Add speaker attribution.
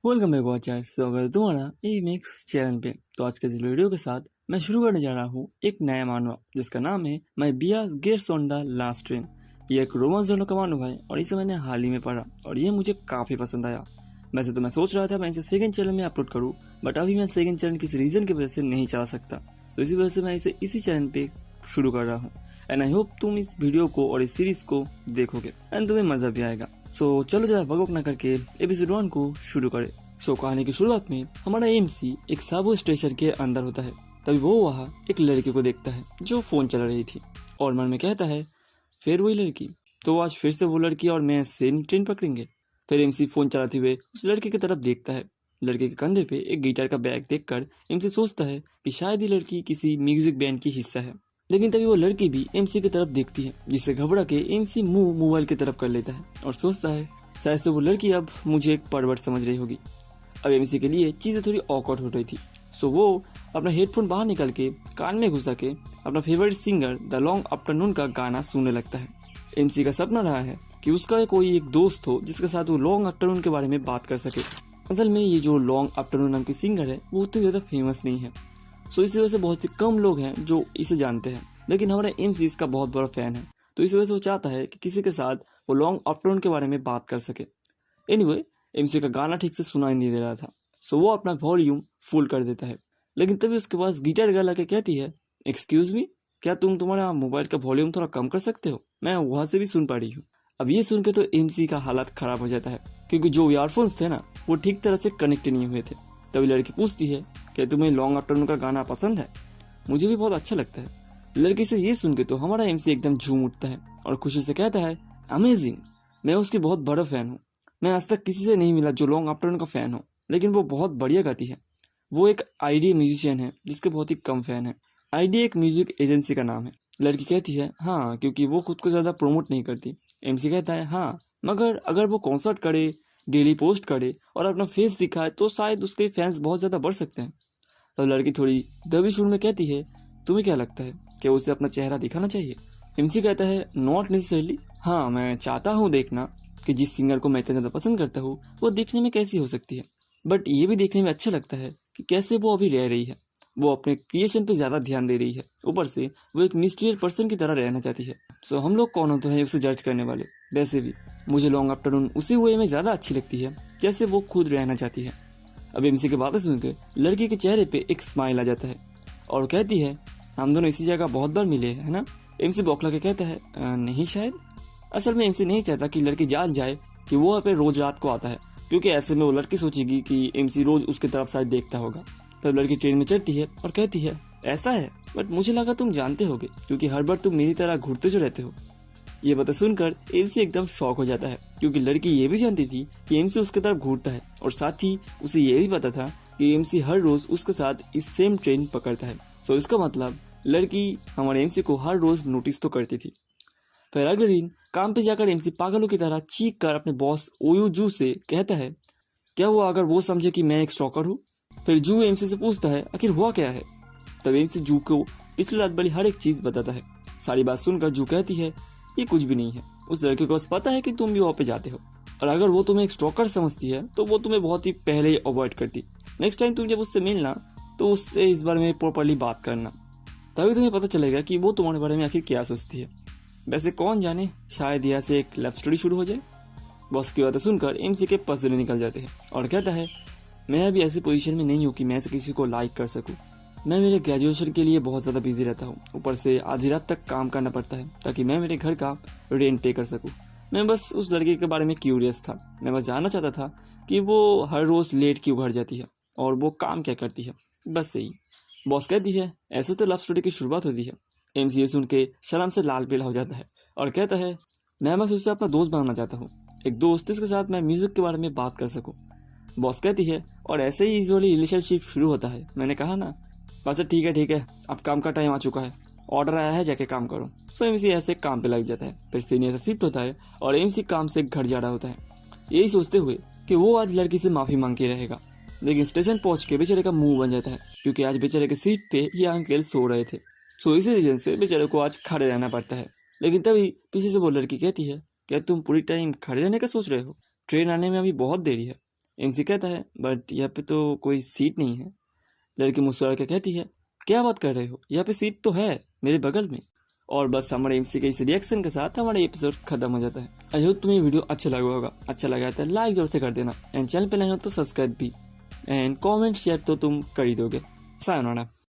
Speaker 1: Welcome back watcher. स्वागत है तुम्हारा मिक्स चैनल पे। तो आज के इस वीडियो के साथ मैं शुरू करने जा रहा हूँ एक नया मानवा जिसका नाम है माई बिया gets on the last train. ये एक रोमांस जोनर का मानवा है और इसे मैंने हाल ही में पढ़ा और ये मुझे काफ़ी पसंद आया। वैसे तो मैं सोच रहा था मैं इसे सेकंड चैनल में अपलोड करूँ, बट अभी मैं सेकंड चैनल किसी रीज़न की वजह से नहीं चला सकता, तो इसी वजह से मैं इसे इसी चैनल पे शुरू कर रहा हूँ। एंड आई होप तुम इस वीडियो को और इस सीरीज को देखोगे एंड तुम्हें मजा भी आएगा। सो चलो ज़रा वक ना करके एपिसोड 1 को शुरू करें। सो कहानी की शुरुआत में हमारा एमसी एक साबो स्टेशन के अंदर होता है। तभी वो वहाँ एक लड़की को देखता है जो फोन चला रही थी और मन में कहता है फिर वही लड़की, तो आज फिर से वो लड़की और मैं सेम ट्रेन पकड़ेंगे। फिर एमसी फोन चलाते हुए उस लड़के की तरफ देखता है। लड़के के कंधे पे एक गिटार का बैग देखकर एमसी सोचता है कि शायद ये लड़की किसी म्यूजिक बैंड की हिस्सा है। लेकिन तभी वो लड़की भी एमसी की तरफ देखती है, जिससे घबरा के एमसी मुंह मोबाइल की तरफ कर लेता है और सोचता है शायद से वो लड़की अब मुझे एक परवर्ट समझ रही होगी। अब एमसी के लिए चीज़ें थोड़ी ऑकवर्ड हो रही थी, सो वो अपना हेडफोन बाहर निकाल के कान में घुसा के अपना favourite singer the long afternoon का गाना सुनने लगता है। एमसी का सपना रहा है कि उसका कोई एक दोस्त हो जिसके साथ वो लॉन्ग आफ्टरनून के बारे में बात कर सके। असल में ये जो लॉन्ग आफ्टरनून नाम की सिंगर है वो उतनी ज़्यादा फेमस नहीं है, सो इसी वजह से बहुत ही कम लोग हैं जो इसे जानते हैं। लेकिन हमारा एमसी इसका बहुत बड़ा फैन है, तो इस वजह से वो चाहता है कि किसी के साथ वो लॉन्ग आफ्टरनून के बारे में बात कर सके। एनीवे एमसी का गाना ठीक से सुनाई नहीं दे रहा था, सो वो अपना वॉल्यूम फुल कर देता है। लेकिन तभी उसके पास गिटार गर्ल आके कहती है एक्सक्यूज मी, क्या तुम तुम्हारा मोबाइल का वॉल्यूम थोड़ा कम कर सकते हो, मैं वहाँ से भी सुन पा रही हूँ। अब ये सुन के तो एमसी का हालत खराब हो जाता है, क्योंकि जो ईयरफोन्स थे ना वो ठीक तरह से कनेक्ट नहीं हुए थे। तभी लड़की पूछती है क्या तुम्हें लॉन्ग आफ्टरनून का गाना पसंद है? मुझे भी बहुत अच्छा लगता है। लड़की से ये सुन के तो हमारा एमसी एकदम झूम उठता है और खुशी से कहता है अमेजिंग, मैं उसकी बहुत बड़ा फैन हूँ। मैं आज तक किसी से नहीं मिला जो लॉन्ग आफ्टरनून का फ़ैन हो, लेकिन वो बहुत बढ़िया गाती है। वो एक आईडी म्यूजिशियन है जिसके बहुत ही कम फ़ैन है। आईडी एक म्यूजिक एजेंसी का नाम है। लड़की कहती है हाँ, क्योंकि वो खुद को ज़्यादा प्रमोट नहीं करती। एमसी कहता है हाँ, मगर अगर वो कॉन्सर्ट करे, डेली पोस्ट करे और अपना फेस दिखाए तो शायद उसके फैंस बहुत ज़्यादा बढ़ सकते हैं। तब लड़की थोड़ी दबी सुर में कहती है तुम्हें क्या लगता है कि उसे अपना चेहरा दिखाना चाहिए? एमसी कहता है नॉट नेसेसरली। हाँ, मैं चाहता हूँ देखना कि जिस सिंगर को मैं इतना ज़्यादा पसंद करता हूँ वो दिखने में कैसी हो सकती है, बट ये भी देखने में अच्छा लगता है कि कैसे वो अभी रह रही है। वो अपने क्रिएशन पे ज़्यादा ध्यान दे रही है, ऊपर से वो एक मिस्टीरियस पर्सन की तरह रहना चाहती है। सो हम लोग कौन होते हैं उसे जज करने वाले। वैसे भी मुझे लॉन्ग आफ्टरनून उसी वे में ज़्यादा अच्छी लगती है जैसे वो खुद रहना चाहती है। अब एमसी की बातें सुनकर लड़की के चेहरे पे एक स्माइल आ जाता है और कहती है हम दोनों इसी जगह बहुत बार मिले हैं, है ना? एमसी बौखला के कहता है नहीं शायद। असल में एमसी नहीं चाहता कि लड़की जान जाए कि वो यहाँ पे रोज रात को आता है, क्योंकि ऐसे में वो लड़की सोचेगी कि एमसी रोज उसकी तरफ शायद देखता होगा। तब लड़की ट्रेन में चढ़ती है और कहती है ऐसा है, बट मुझे लगा तुम जानते होगे क्योंकि हर बार तुम मेरी तरह घूरते जो रहते हो। ये बातें सुनकर एमसी एकदम शॉक हो जाता है, क्योंकि लड़की ये भी जानती थी कि एमसी उसके तरफ घूरता है और साथ ही उसे ये भी पता था कि एमसी हर रोज उसके साथ इस सेम ट्रेन पकड़ता है। सो इसका मतलब लड़की हमारे एमसी को हर रोज नोटिस तो करती थी। फिर अगले दिन काम पे जाकर एमसी पागलों की तरह चीख कर अपने बॉस ओयू जू से कहता है क्या हुआ अगर वो समझे कि मैं एक स्टॉकर हूँ? फिर जू एमसी से पूछता है आखिर हुआ क्या है? तब एमसी जू को पिछली रात वाली हर एक चीज बताता है। सारी बात सुनकर जू कहती है ये कुछ भी नहीं है, उस लड़के को बस पता है कि तुम भी वहाँ पे जाते हो, और अगर वो तुम्हें एक स्टॉकर समझती है तो वो तुम्हें बहुत ही पहले ही अवॉइड करती। नेक्स्ट टाइम तुम जब उससे मिलना तो उससे इस बारे में प्रॉपरली बात करना, तभी तुम्हें पता चलेगा कि वो तुम्हारे बारे में आखिर क्या सोचती है। वैसे कौन जाने, शायद यहाँ से एक लव स्टोरी शुरू हो जाए। बॉस की बातें सुनकर एमसी के पसीने निकल जाते हैं और कहता है मैं अभी ऐसी पोजीशन में नहीं हूँ कि मैं ऐसे किसी को लाइक कर सकूँ। मैं मेरे ग्रेजुएशन के लिए बहुत ज़्यादा बिजी रहता हूँ, ऊपर से आधी रात तक काम करना पड़ता है ताकि मैं मेरे घर का रेंट पे कर सकूँ। मैं बस उस लड़के के बारे में क्यूरियस था। मैं बस जानना चाहता था कि वो हर रोज़ लेट क्यों घर जाती है और वो काम क्या करती है, बस यही। बॉस कहती है ऐसे तो लव स्टोरी की शुरुआत होती है। एमसी ये सुन के शर्म से लाल पीला हो जाता है और कहता है मैं बस उससे अपना दोस्त बनाना चाहता हूँ, एक दोस्त जिसके साथ मैं म्यूजिक के बारे में बात कर सकूँ। बॉस कहती है और ऐसे ही यूजुअली रिलेशनशिप शुरू होता है, मैंने कहा ना। बस ठीक है, अब काम का टाइम आ चुका है, ऑर्डर आया है, जाके काम करो। सो एमसी ऐसे काम पे लग जाता है। फिर सीनियर से शिफ्ट होता है और एमसी काम से घर जा रहा होता है, यही सोचते हुए कि वो आज लड़की से माफी मांग के रहेगा। लेकिन स्टेशन पहुंच के बेचारे का मुंह बन जाता है, क्योंकि आज बेचारे के सीट पे ये अंकल सो रहे थे। सो इसी रीजन से बेचारे को आज खड़े रहना पड़ता है। लेकिन तभी पीछे से वो लड़की कहती है क्या तुम पूरी टाइम खड़े रहने का सोच रहे हो? ट्रेन आने में अभी बहुत देरी है। एमसी कहता है बट यहाँ पे तो कोई सीट नहीं है। लड़की मुस्कुरा के कहती है क्या बात कर रहे हो, यहाँ पे सीट तो है मेरे बगल में। और बस हमारे एमसी के इस रिएक्शन के साथ हमारा एपिसोड खत्म हो जाता है। आई होप तुम्हें वीडियो अच्छा लगा होगा। अच्छा लगा तो लाइक जोर से कर देना एंड चैनल पे नए हो तो सब्सक्राइब भी एंड कमेंट शेयर तो तुम कर ही दोगे। सायोनारा।